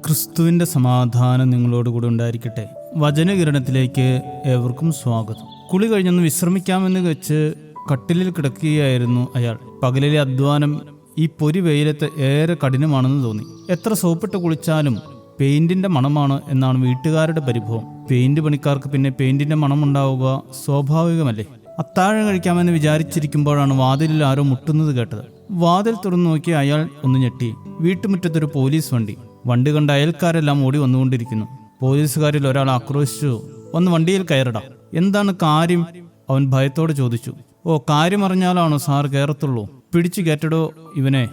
ക്രിസ്തുവിൻ്റെ സമാധാനം നിങ്ങളോടുകൂടെ ഉണ്ടായിരിക്കട്ടെ. വചനകിരണത്തിലേക്ക് ഏവർക്കും സ്വാഗതം. കുളി കഴിഞ്ഞൊന്ന് വിശ്രമിക്കാമെന്ന് വെച്ച് കട്ടിലിൽ കിടക്കുകയായിരുന്നു അയാൾ. പകലിലെ അധ്വാനം ഈ പൊരി വെയിലത്ത് ഏറെ കഠിനമാണെന്ന് തോന്നി. എത്ര സോപ്പിട്ട് കുളിച്ചാലും പെയിന്റിന്റെ മണമാണ് എന്നാണ് വീട്ടുകാരുടെ പരിഭവം. പെയിന്റ് പണിക്കാർക്ക് പിന്നെ പെയിന്റിന്റെ മണമുണ്ടാവുക സ്വാഭാവികമല്ലേ. അത്താഴം കഴിക്കാമെന്ന് വിചാരിച്ചിരിക്കുമ്പോഴാണ് വാതിലിൽ ആരോ മുട്ടുന്നത് കേട്ടത്. വാതിൽ തുറന്നു നോക്കി അയാൾ ഒന്ന് ഞെട്ടി. വീട്ടുമുറ്റത്തൊരു പോലീസ് വണ്ടി കണ്ട അയൽക്കാരെല്ലാം ഓടി വന്നുകൊണ്ടിരിക്കുന്നു. പോലീസുകാരിൽ ഒരാൾ ആക്രോശിച്ചു, ഒന്ന് വണ്ടിയിൽ കയറടാ. എന്താണ് കാര്യം? അവൻ ഭയത്തോടെ ചോദിച്ചു. ഓ, കാര്യം അറിഞ്ഞാലാണോ സാർ കയറത്തുള്ളൂ? പിടിച്ചു കയറ്റടോ ഇവനെ.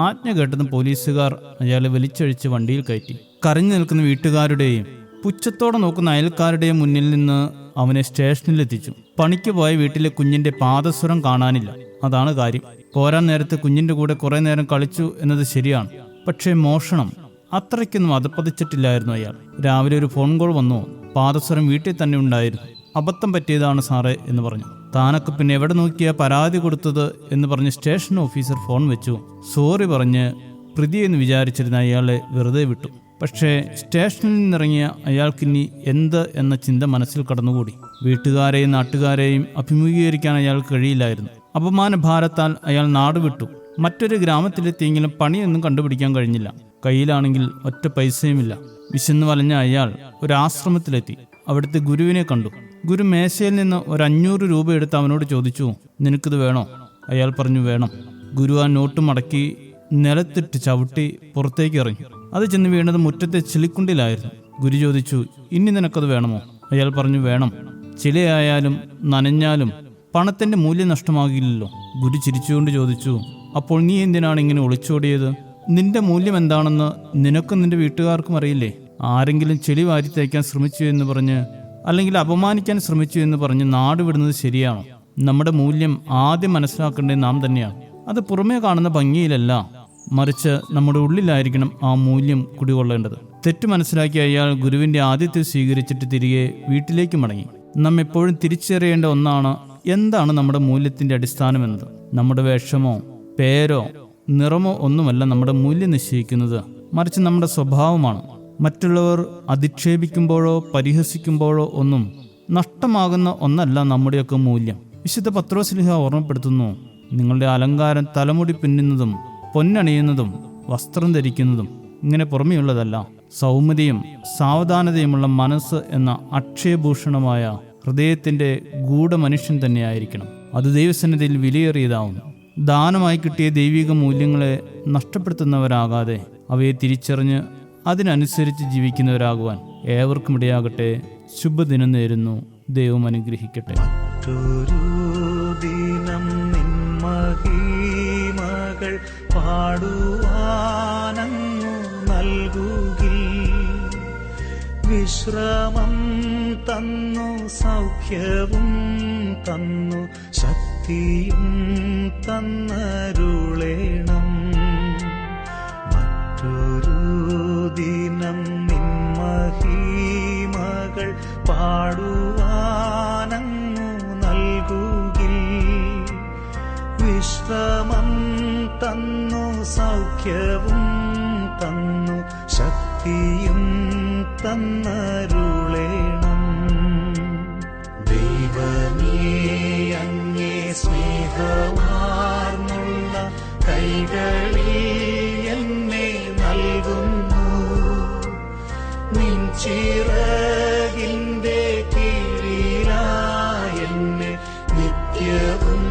ആജ്ഞ കേട്ടതും പോലീസുകാർ അയാളെ വലിച്ചഴിച്ച് വണ്ടിയിൽ കയറ്റി. കരഞ്ഞു നിൽക്കുന്ന വീട്ടുകാരുടെയും പുച്ഛത്തോടെ നോക്കുന്ന അയൽക്കാരുടെയും മുന്നിൽ നിന്ന് അവനെ സ്റ്റേഷനിലെത്തിച്ചു. പണിക്ക് പോയ വീട്ടിലെ കുഞ്ഞിന്റെ പാദസ്വരം കാണാനില്ല. അതാണ് കാര്യം. പോരാൻ നേരത്ത് കുഞ്ഞിന്റെ കൂടെ കുറെ നേരം കളിച്ചു എന്നത് ശരിയാണ്. പക്ഷേ മോഷണം അത്രയ്ക്കൊന്നും അതപ്പതിച്ചിട്ടില്ലായിരുന്നു അയാൾ. രാവിലെ ഒരു ഫോൺ കോൾ വന്നു. പാദസ്വരം വീട്ടിൽ തന്നെ ഉണ്ടായിരുന്നു. അബദ്ധം പറ്റിയതാണ് സാറേ എന്ന് പറഞ്ഞു. താനൊക്കെ പിന്നെ എവിടെ നോക്കിയാ പരാതി കൊടുത്തത് എന്ന് പറഞ്ഞ് സ്റ്റേഷൻ ഓഫീസർ ഫോൺ വെച്ചു. സോറി പറഞ്ഞ് പ്രതിയെന്ന് വിചാരിച്ചിരുന്ന അയാളെ വെറുതെ വിട്ടു. പക്ഷേ സ്റ്റേഷനിൽ നിന്നിറങ്ങിയ അയാൾക്കിനി എന്ത് എന്ന ചിന്ത മനസ്സിൽ കടന്നുകൂടി. വീട്ടുകാരെയും നാട്ടുകാരെയും അഭിമുഖീകരിക്കാൻ അയാൾക്ക് കഴിയില്ലായിരുന്നു. അപമാന ഭാരത്താൽ അയാൾ നാടുവിട്ടു. മറ്റൊരു ഗ്രാമത്തിലെത്തിയെങ്കിലും പണിയൊന്നും കണ്ടുപിടിക്കാൻ കഴിഞ്ഞില്ല. കയ്യിലാണെങ്കിൽ ഒറ്റ പൈസയുമില്ല. വിശന്ന് വലഞ്ഞ അയാൾ ഒരു ആശ്രമത്തിലെത്തി. അവിടുത്തെ ഗുരുവിനെ കണ്ടു. ഗുരു മേശയിൽ നിന്ന് ഒരു 500 രൂപ എടുത്ത് അവനോട് ചോദിച്ചു, നിനക്കിത് വേണോ? അയാൾ പറഞ്ഞു വേണം. ഗുരു ആ നോട്ട് മടക്കി നിലത്തിട്ട് ചവിട്ടി പുറത്തേക്ക് ഇറങ്ങി. അത് ചെന്ന് വീണത് മുറ്റത്തെ ചെളിക്കുണ്ടിലായിരുന്നു. ഗുരു ചോദിച്ചു, ഇനി നിനക്കത് വേണമോ? അയാൾ പറഞ്ഞു വേണം. ചിലയായാലും നനഞ്ഞാലും പണത്തിന്റെ മൂല്യം നഷ്ടമാകില്ലല്ലോ. ഗുരു ചിരിച്ചുകൊണ്ട് ചോദിച്ചു, അപ്പോൾ നീ എന്തിനാണ് ഇങ്ങനെ ഒളിച്ചോടിയത്? നിന്റെ മൂല്യം എന്താണെന്ന് നിനക്കും നിന്റെ വീട്ടുകാർക്കും അറിയില്ലേ? ആരെങ്കിലും ചെളി വാരി തേക്കാൻ ശ്രമിച്ചു എന്ന് പറഞ്ഞ്, അല്ലെങ്കിൽ അപമാനിക്കാൻ ശ്രമിച്ചു എന്ന് പറഞ്ഞ് നാട് വിടുന്നത് ശരിയാണോ? നമ്മുടെ മൂല്യം ആദ്യം മനസ്സിലാക്കേണ്ടത് നാം തന്നെയാണ്. അത് പുറമേ കാണുന്ന ഭംഗിയിലല്ല, മറിച്ച് നമ്മുടെ ഉള്ളിലായിരിക്കണം ആ മൂല്യം കുടികൊള്ളേണ്ടത്. തെറ്റ് മനസ്സിലാക്കിയ അയാൾ ഗുരുവിന്റെ ആദ്യത്തെ സ്വീകരിച്ചിട്ട് തിരികെ വീട്ടിലേക്ക് മടങ്ങി. നാം എപ്പോഴും തിരിച്ചറിയേണ്ട ഒന്നാണ്, എന്താണ് നമ്മുടെ മൂല്യത്തിന്റെ അടിസ്ഥാനമെന്നത്. നമ്മുടെ വേഷമോ പേരോ നിറമോ ഒന്നുമല്ല നമ്മുടെ മൂല്യം നിശ്ചയിക്കുന്നത്, മറിച്ച് നമ്മുടെ സ്വഭാവമാണ്. മറ്റുള്ളവർ അധിക്ഷേപിക്കുമ്പോഴോ പരിഹസിക്കുമ്പോഴോ ഒന്നും നഷ്ടമാകുന്ന ഒന്നല്ല നമ്മുടെയൊക്കെ മൂല്യം. വിശുദ്ധ പത്രോസ്ലീഹ ഓർമ്മപ്പെടുത്തുന്നു, നിങ്ങളുടെ അലങ്കാരം തലമുടി പിന്നുന്നതും പൊന്നണിയുന്നതും വസ്ത്രം ധരിക്കുന്നതും ഇങ്ങനെ പുറമെയുള്ളതല്ല, സൗമ്യതയും സാവധാനതയുമുള്ള മനസ്സ് എന്ന അക്ഷയഭൂഷണമായ ഹൃദയത്തിന്റെ ഗൂഢമനുഷ്യൻ തന്നെയായിരിക്കണം. അത് ദൈവസന്നിധിയിൽ വിലയേറിയതാവുന്നു. ദാനമായി കിട്ടിയ ദൈവിക മൂല്യങ്ങളെ നഷ്ടപ്പെടുത്തുന്നവരാകാതെ അവയെ തിരിച്ചറിഞ്ഞ് അതിനനുസരിച്ച് ജീവിക്കുന്നവരാകുവാൻ ഏവർക്കും ഇടയാകട്ടെ. ശുഭദിനം നേരുന്നു. ദൈവം അനുഗ്രഹിക്കട്ടെ. മഹിമകൾ പാടുവാനങ്ങു നൽകുകിൽ, വിശ്രമം തന്നു സൗഖ്യവും തന്നു ശക്തിയും തന്നരുളേണം. മറ്റൊരു ദിനം നിൻ മഹിമകൾ പാടുവാനങ്ങു നൽകുകിൽ, വിശ്രമം തന്നു സൗഖ്യവും തന്നു ശക്തിയും തന്നരുളേണം. ദൈവമേ, അങ്ങേ സ്നേഹമാർന്നുള്ള കൈകളിൽ എന്നെ നൽകുന്നു. നിൻ ചിറകിന്റെ കീഴിലായി എന്നെ നിത്യവും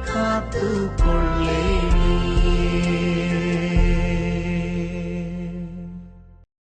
കാത്തുകൊള്ളുന്നു.